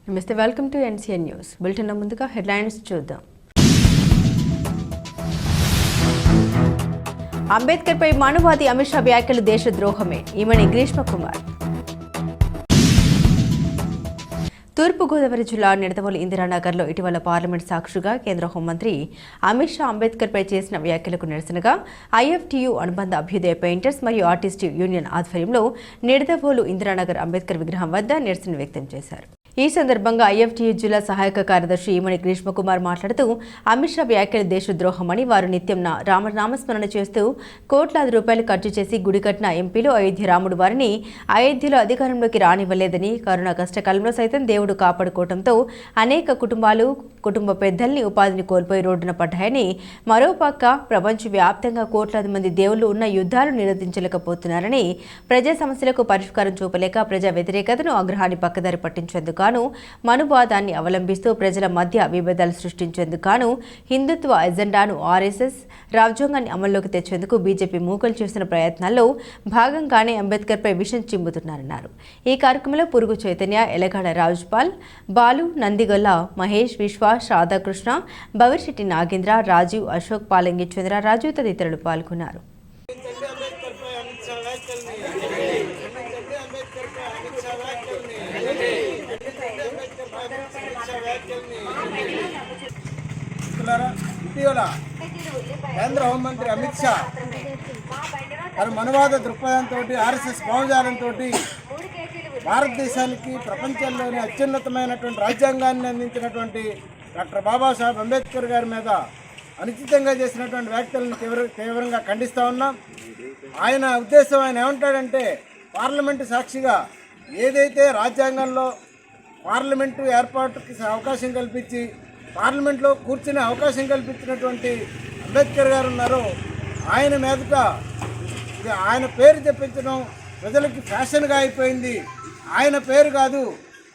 నమస్తే, welcome to NCN news bulletin. ముందుగా headlines చూద్దాం. అంబేద్కర్పై మానవాది అమిత్ షా వ్యాఖ్యలు దేశద్రోహమే, ఈమెని గ్రీష్మ కుమార్. తూర్పుగోదావరి జిల్లా నిడదవోలు ఇందిరానగర్లో ఇటీవల పార్లమెంట్ సాక్షిగా కేంద్ర హోంమంత్రి అమిత్ షా అంబేద్కర్పై చేసిన వ్యాఖ్యలకు నిరసనగా ఐఎఫ్టీయూ అనుబంధ అభ్యుదయ పెయింటర్స్ మరియు ఆర్టిస్ట్ యూనియన్ ఆధ్వర్యంలో నిడదవోలు ఇందిరానగర్ అంబేద్కర్ విగ్రహం వద్ద నిరసన వ్యక్తం చేశారు. ఈ సందర్భంగా ఐఎఫ్టీయూ జిల్లా సహాయక కార్యదర్శి ఈమణి గ్రీష్మ కుమార్ మాట్లాడుతూ అమిత్ షా వ్యాఖ్యలు దేశద్రోహమని, వారు నిత్యం రామనామస్మరణ చేస్తూ కోట్లాది రూపాయలు ఖర్చు చేసి గుడి కట్టిన ఎంపీలు అయోధ్య రాముడు వారిని అయోధ్యలో అధికారంలోకి రానివ్వలేదని, కరోనా కష్టకాలంలో సైతం దేవుడు కాపాడుకోవడంతో అనేక కుటుంబ పెద్దల్ని ఉపాధిని కోల్పోయి రోడ్డున పడ్డాయని, మరోపక్క ప్రపంచవ్యాప్తంగా కోట్లాది మంది దేవుళ్లు ఉన్న యుద్ధాలు నిరోధించలేకపోతున్నారని, ప్రజా సమస్యలకు పరిష్కారం చూపలేక ప్రజా వ్యతిరేకతను ఆగ్రహాన్ని పక్కదారి పట్టించేందుకు మనువాదాన్ని అవలంబిస్తూ ప్రజల మధ్య విభేదాలు సృష్టించేందుకు హిందుత్వ ఎజెండాను ఆర్ఎస్ఎస్ రాజ్యాంగాన్ని అమల్లోకి తెచ్చేందుకు బీజేపీ మూకలు చేస్తున్న ప్రయత్నాల్లో భాగంగానే అంబేద్కర్పై విషం చిమ్ముతున్నారన్నారు. ఈ కార్యక్రమంలో పురుగు చైతన్య, ఎలగాడ రాజ్పాల్, బాలు, నందిగొల్ల మహేష్, విశ్వాస్, రాధాకృష్ణ, బవిర్శెట్టి నాగేంద్ర, రాజీవ్, అశోక్, పాలంగి చంద్రరాజు తదితరులు పాల్గొన్నారు. ఇటీవల కేంద్ర హోంమంత్రి అమిత్ షా తన మనువాద దృక్పథంతో, ఆర్ఎస్ఎస్ భావజాలంతో భారతదేశానికి ప్రపంచంలోని అత్యున్నతమైనటువంటి రాజ్యాంగాన్ని అందించినటువంటి డాక్టర్ బాబాసాహెబ్ అంబేద్కర్ గారి మీద అనుచితంగా చేసినటువంటి వ్యాఖ్యలను తీవ్రంగా ఖండిస్తూ ఉన్నాం. ఆయన ఉద్దేశం, ఆయన ఏమంటాడంటే, పార్లమెంటు సాక్షిగా ఏదైతే రాజ్యాంగంలో పార్లమెంటు ఏర్పాటుకి అవకాశం కల్పించి పార్లమెంట్లో కూర్చునే అవకాశం కల్పించినటువంటి అంబేద్కర్ గారు ఉన్నారో, ఆయన మీదట ఆయన పేరు చెప్పించడం ప్రజలకి ఫ్యాషన్గా అయిపోయింది. ఆయన పేరు కాదు,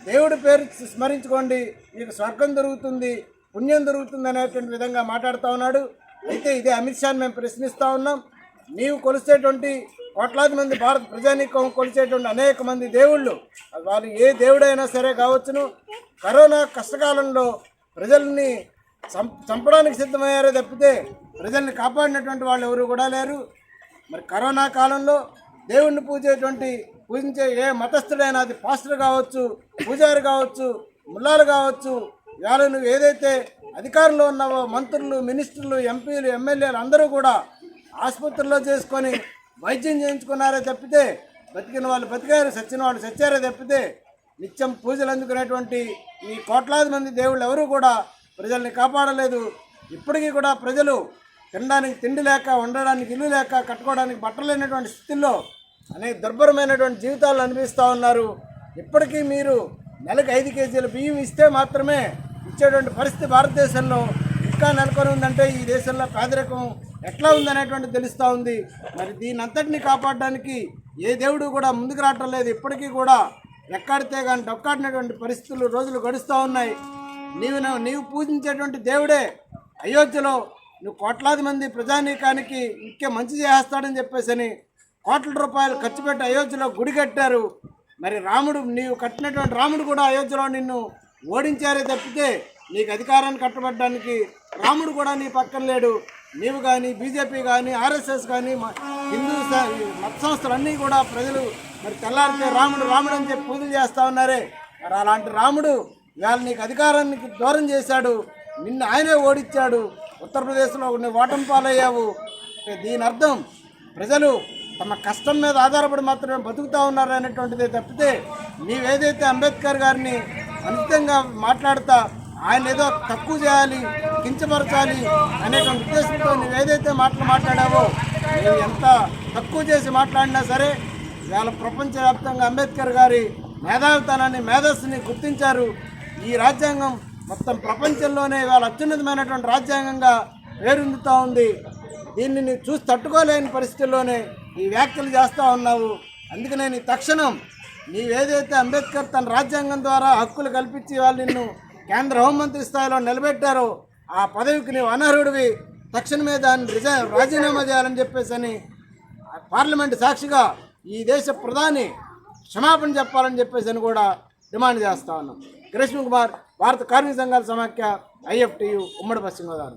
దేవుడి పేరు స్మరించుకోండి, మీకు స్వర్గం దొరుకుతుంది, పుణ్యం దొరుకుతుంది అనేటువంటి విధంగా మాట్లాడుతూ ఉన్నాడు. అయితే ఇదే అమిత్ షాని మేము ప్రశ్నిస్తూ ఉన్నాం. నీవు కొలిసేటువంటి కోట్లాది మంది భారత ప్రజానీకం కొలిచేటువంటి అనేక మంది దేవుళ్ళు, వాళ్ళు ఏ దేవుడైనా సరే కావచ్చును, కరోనా కష్టకాలంలో ప్రజల్ని చంపడానికి సిద్ధమయ్యారే తప్పితే ప్రజల్ని కాపాడినటువంటి వాళ్ళు ఎవరు కూడా లేరు. మరి కరోనా కాలంలో దేవుణ్ణి పూజించే ఏ మతస్థుడైనా, అది పాస్టర్ కావచ్చు, పూజారి కావచ్చు, ముల్లాలు కావచ్చు, ఇవాళ నువ్వు ఏదైతే అధికారంలో ఉన్నావో మంత్రులు, మినిస్టర్లు, ఎంపీలు, ఎమ్మెల్యేలు అందరూ కూడా ఆసుపత్రుల్లో చేసుకొని వైద్యం చేయించుకున్నారే తప్పితే, బతికిన వాళ్ళు బతికారు, చచ్చిన వాళ్ళు చచ్చారే తప్పితే, నిత్యం పూజలు అందుకునేటువంటి ఈ కోట్లాది మంది దేవుళ్ళు ఎవరూ కూడా ప్రజల్ని కాపాడలేదు. ఇప్పటికీ కూడా ప్రజలు తినడానికి తిండి లేక, ఉండడానికి ఇల్లు లేక, కట్టుకోవడానికి బట్టలు లేనటువంటి స్థితిలో అనేక దుర్భరమైనటువంటి జీవితాలు అనిపిస్తూ ఉన్నారు. ఇప్పటికీ మీరు నెలకు 5 కేజీల బియ్యం ఇస్తే మాత్రమే ఇచ్చేటువంటి పరిస్థితి భారతదేశంలో ఇంకా నెలకొని ఉందంటే, ఈ దేశంలో పేదరికం ఎట్లా ఉందనేటువంటి తెలుస్తూ ఉంది. మరి దీని అంతటిని కాపాడడానికి ఏ దేవుడు కూడా ముందుకు రావటం లేదు. ఇప్పటికీ కూడా ఎక్కడితే కానీ డొక్కాడినటువంటి పరిస్థితులు రోజులు గడుస్తూ ఉన్నాయి. నీవు పూజించేటువంటి దేవుడే అయోధ్యలో నువ్వు కోట్లాది మంది ప్రజానీకానికి ఇంకే మంచి చేస్తాడని చెప్పేసి కోట్ల రూపాయలు ఖర్చు పెట్టి అయోధ్యలో గుడి కట్టారు. మరి రాముడు, నీవు కట్టినటువంటి రాముడు కూడా అయోధ్యలో నిన్ను ఓడించారే తప్పితే నీకు అధికారాన్ని కట్టబడడానికి రాముడు కూడా నీ పక్కన లేడు. నీవు కానీ, బీజేపీ కానీ, ఆర్ఎస్ఎస్ కానీ, హిందూ మత సంస్థలన్నీ కూడా ప్రజలు మరి తెల్లారితే రాముడు రాముడు అని చెప్పి పూజలు చేస్తూ ఉన్నారే. మరి అలాంటి రాముడు ఇవాళ నీకు అధికారానికి దూరం చేశాడు, నిన్ను ఆయనే ఓడించాడు. ఉత్తరప్రదేశ్లో నువ్వు ఓటమి పాలయ్యావు. దీని అర్థం ప్రజలు తమ కష్టం మీద ఆధారపడి మాత్రమే బతుకుతూ ఉన్నారు అనేటువంటిదే తప్పితే, నీవేదైతే అంబేద్కర్ గారిని అనుచితంగా మాట్లాడుతా ఆయన ఏదో తక్కువ చేయాలి, కించపరచాలి అనేటువంటి ఉద్దేశంతో నువ్వేదైతే మాట్లాడావో, నువ్వు ఎంత తక్కువ చేసి మాట్లాడినా సరే ఇవాళ ప్రపంచవ్యాప్తంగా అంబేద్కర్ గారి మేధావితనాన్ని, మేధస్సుని గుర్తించారు. ఈ రాజ్యాంగం మొత్తం ప్రపంచంలోనే ఇవాళ అత్యున్నతమైనటువంటి రాజ్యాంగంగా పేరొందుతూ ఉంది. దీన్ని నువ్వు చూసి తట్టుకోలేని పరిస్థితుల్లోనే ఈ వ్యాఖ్యలు చేస్తూ ఉన్నావు. అందుకనే నీ తక్షణం నీవేదైతే అంబేద్కర్ తన రాజ్యాంగం ద్వారా హక్కులు కల్పించి వాళ్ళు నిన్ను కేంద్ర హోంమంత్రి స్థాయిలో నిలబెట్టారో ఆ పదవికి నీవు అనర్హుడివి, తక్షణమే దాన్ని రాజీనామా చేయాలని చెప్పేసి పార్లమెంటు సాక్షిగా ఈ దేశ ప్రధాని క్షమాపణ చెప్పాలని చెప్పేసి కూడా డిమాండ్ చేస్తా ఉన్నాం. గ్రీష్మ కుమార్, భారత కార్మిక సంఘాల సమాఖ్య, IFTU, ఉమ్మడి పశ్చిమ గోదావరి.